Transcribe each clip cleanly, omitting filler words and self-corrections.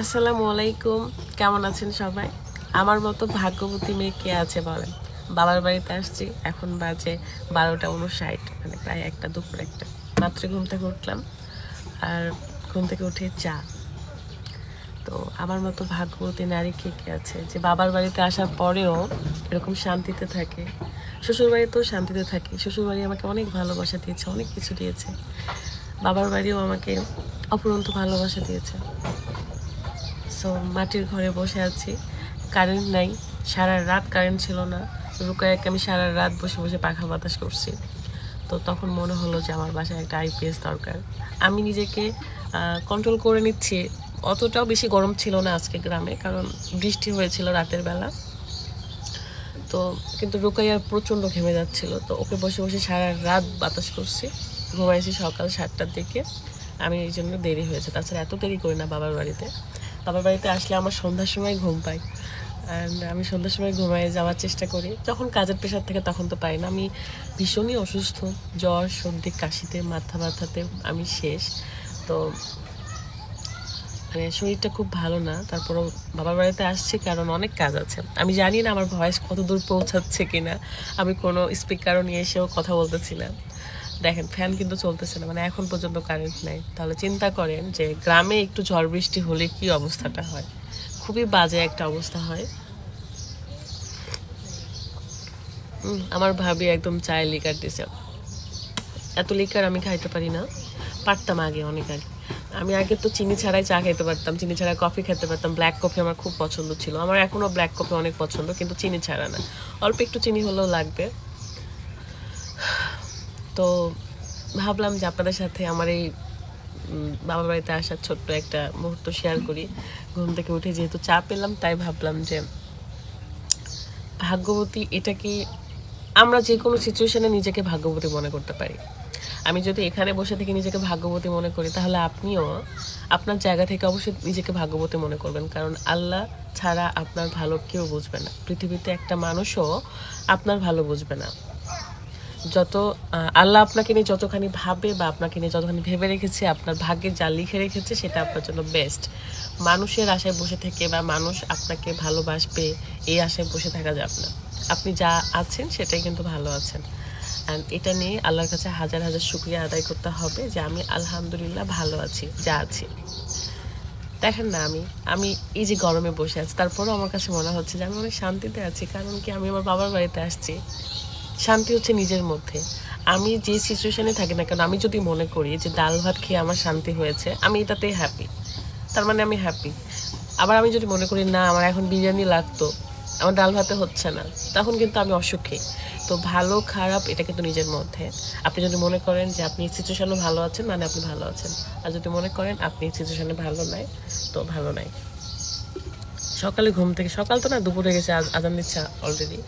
আসসালামু আলাইকুম। কেমন আছেন সবাই? আমার মতো ভাগ্যবতী মেয়ে কে আছে বলেন? বাবার বাড়িতে আসছি, এখন বাজে 12:59, মানে প্রায় একটা, দুপুর একটা। রাত্রে ঘুম থেকে উঠলাম, আর ঘুম থেকে উঠে চা। তো আমার মতো ভাগ্যবতী নারী কে কে আছে যে বাবার বাড়িতে আসার পরেও এরকম শান্তিতে থাকে? শ্বশুর বাড়িতেও শান্তিতে থাকি, শ্বশুর বাড়ি আমাকে অনেক ভালোবাসা দিয়েছে, অনেক কিছু দিয়েছে। বাবার বাড়িও আমাকে অফুরন্ত ভালোবাসা দিয়েছে। সো মাটির ঘরে বসে আছি, কারেন্ট নাই, সারা রাত কারেন্ট ছিল না। রুকায়াকে আমি সারা রাত বসে বসে পাখা বাতাস করছি। তো তখন মনে হলো যে আমার বাসায় একটা আইপিএস দরকার। আমি নিজেকে কন্ট্রোল করে নিচ্ছি। অতটাও বেশি গরম ছিল না আজকে গ্রামে, কারণ বৃষ্টি হয়েছিল রাতের বেলা। তো কিন্তু রুকাইয়ার প্রচণ্ড ঘেমে যাচ্ছিল, তো ওকে বসে বসে সারা রাত বাতাস করছি। ঘুমাইছি সকাল 7টার দিকে। আমি এই জন্য দেরি হয়েছে, তাছাড়া এত দেরি করি না বাবার বাড়িতে। বাবার বাড়িতে আসলে আমার সন্ধ্যার সময় ঘুম পাই, অ্যান্ড আমি সন্ধ্যার সময় ঘুমায় যাওয়ার চেষ্টা করি। যখন কাজের প্রেশার থেকে তখন তো পাই না। আমি ভীষণই অসুস্থ, জ্বর, সর্দি, কাশিতে, মাথা ব্যথাতে আমি শেষ। তো মানে শরীরটা খুব ভালো না, তারপরও বাবার বাড়িতে আসছি কারণ অনেক কাজ আছে। আমি জানি না আমার ভয়েস কত দূর পৌঁছাচ্ছে কিনা। আমি কোনো স্পিকারও নিয়ে এসেও কথা বলতেছি না। দেখেন, ফ্যান কিন্তু চলতেছে না, মানে এখন পর্যন্ত কারেন্ট নাই। তাহলে চিন্তা করেন যে গ্রামে একটু ঝড় বৃষ্টি হলে কি অবস্থাটা হয়। খুবই বাজে একটা অবস্থা হয়। আমার ভাবি একদম চায়ে লিকার দিছে। এত লিকার আমি খাইতে পারি না, পারতাম আগে, অনেক আগে। আমি আগে তো চিনি ছাড়াই চা খেতে পারতাম, চিনি ছাড়া কফি খেতে পারতাম। ব্ল্যাক কফি আমার খুব পছন্দ ছিল, আমার এখনও ব্ল্যাক কফি অনেক পছন্দ, কিন্তু চিনি ছাড়া না। অল্প একটু চিনি হলেও লাগবে। তো ভাবলাম যে আপনাদের সাথে আমার এই বাবার বাড়িতে আসার ছোট্ট একটা মুহূর্ত শেয়ার করি। ঘুম থেকে উঠে যেহেতু চা পেলাম, তাই ভাবলাম যে ভাগ্যবতী এটা কি, আমরা যে কোনো সিচুয়েশনে নিজেকে ভাগ্যবতী মনে করতে পারি। আমি যদি এখানে বসে থেকে নিজেকে ভাগ্যবতী মনে করি, তাহলে আপনিও আপনার জায়গা থেকে অবশ্যই নিজেকে ভাগ্যবতী মনে করবেন, কারণ আল্লাহ ছাড়া আপনার ভালো কেউ বুঝবে না। পৃথিবীতে একটা মানুষও আপনার ভালো বুঝবে না। যত আল্লাহ আপনাকে নিয়ে যতখানি ভাবে বা আপনাকে নিয়ে যতখানি ভেবে রেখেছে, আপনার ভাগ্যে যা লিখে রেখেছে সেটা আপনার জন্য বেস্ট। মানুষের আশায় বসে থেকে বা মানুষ আপনাকে ভালোবাসবে এই আশায় বসে থাকা যাবে না। আপনি যা আছেন সেটাই কিন্তু ভালো আছেন। অ্যান্ড এটা নিয়ে আল্লাহর কাছে হাজার হাজার শুকরিয়া আদায় করতে হবে যে আমি আলহামদুলিল্লাহ ভালো আছি, যা আছি। দেখেন না, আমি এই যে গরমে বসে আছি, তারপরেও আমার কাছে মনে হচ্ছে যে আমি অনেক শান্তিতে আছি। কারণ কি, আমি আমার বাবার বাড়িতে আসছি। শান্তি হচ্ছে নিজের মধ্যে। আমি যে সিচুয়েশনে থাকি না কেন, আমি যদি মনে করি যে ডাল ভাত খেয়ে আমার শান্তি হয়েছে, আমি এটাতেই হ্যাপি, তার মানে আমি হ্যাপি। আবার আমি যদি মনে করি না আমার এখন বিরিয়ানি লাগতো, আমার ডাল ভাতে হচ্ছে না, তখন কিন্তু আমি অসুখী। তো ভালো খারাপ এটা কিন্তু নিজের মধ্যে। আপনি যদি মনে করেন যে আপনি সিচুয়েশনে ভালো আছেন, মানে আপনি ভালো আছেন। আর যদি মনে করেন আপনি সিচুয়েশনে ভালো নাই, তো ভালো নাই। সকালে ঘুম থেকে, সকাল তো না, দুপুরে গেছে, আজান দিচ্ছে অলরেডি।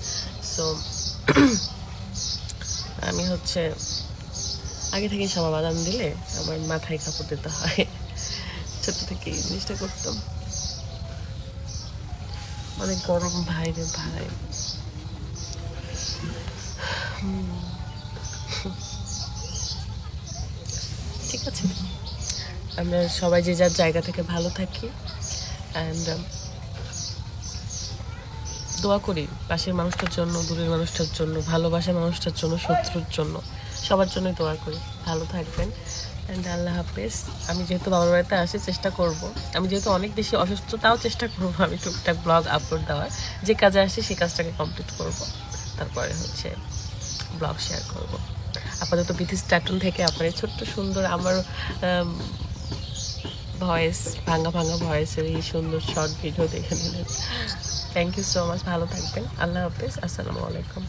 সো আমি হচ্ছে আগে থেকেই সব আদান দিলে আমার মাথায় কাপড় দিতে হয়। ছোট থেকে এই জিনিসটা করতাম। অনেক গরম ভাই রে ভাই। ঠিক আছে, আমরা সবাই যে যার জায়গা থেকে ভালো থাকি, অ্যান্ড দোয়া করি পাশের মানুষটার জন্য, দূরের মানুষটার জন্য, ভালোবাসার মানুষটার জন্য, শত্রুর জন্য, সবার জন্যই দোয়া করি। ভালো থাকবেন, অ্যান্ড আল্লাহ হাফেজ। আমি যেহেতু বাবার বাড়িতে আসি, চেষ্টা করব, আমি যেহেতু অনেক বেশি অসুস্থ, তাও চেষ্টা করবো আমি টুকটাক ব্লগ আপলোড দেওয়ার। যে কাজে আসি সেই কাজটাকে কমপ্লিট করব, তারপরে হচ্ছে ব্লগ শেয়ার করব। আপাতত বিথিস ট্যাটুন থেকে আপনার এই ছোট্ট সুন্দর আমার ভয়েস, ভাঙা ভাঙা ভয়েসের এই সুন্দর শর্ট ভিডিও দেখে নিলেন। Thank you so much. ভালো থাকবেন। আল্লাহ হাফেজ। আসসালামু আলাইকুম।